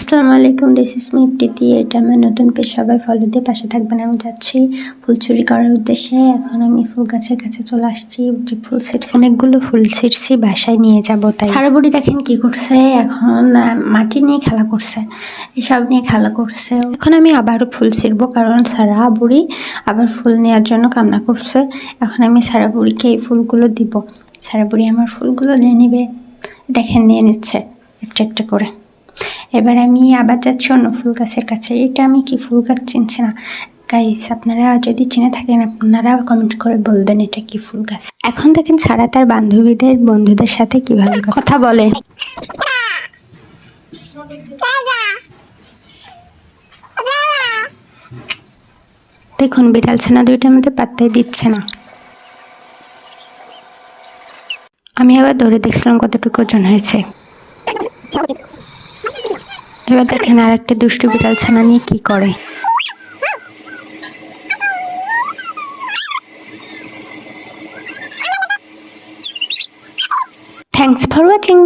আসসালামু আলাইকুম, this is me প্রীতি। এটা আমার নতুন পেজ, সবাই ফলো দিয়ে পাশে থাকবেন। আমি যাচ্ছি ফুল চুরি করার উদ্দেশ্যে। এখন আমি ফুল গাছের কাছে চলে আসছি। যে ফুল ছিঁড়ছি, অনেকগুলো ফুল ছিঁড়ছি, বাসায় নিয়ে যাবো। তাই সারা বুড়ি দেখেন কি করছে, এখন মাটি নিয়ে খেলা করছে, এসব নিয়ে খেলা করছে। এখন আমি আবারও ফুল ছিঁড়বো, কারণ সারা বুড়ি আবার ফুল নেওয়ার জন্য কান্না করছে। এখন আমি সারা বুড়িকে এই ফুলগুলো দিব। সারা বুড়ি আমার ফুলগুলো নিয়ে নিবে। দেখেন নিয়ে নিচ্ছে একটা একটা করে। এবার আমি আবার যাচ্ছি অন্য ফুল গাছের কাছে। এটা আমি কি ফুল গাছ চিনছি না গাইস, আপনারা যদি চিনে থাকেন আপনারা কমেন্ট করে বলবেন এটা কি ফুল গাছ। এখন দেখেন সারা তার বন্ধুদের সাথে কিভাবে কথা বলে। দেখুন বিড়াল ছানা দুইটার মধ্যে পাত্তাই দিচ্ছে না। আমি আবার ধরে দেখছিলাম কতটুকু ওজন হয়েছে। এবার দেখেন আর একটা দুষ্টু বিড়াল ছানা নিয়ে কি করে। Thanks for watching.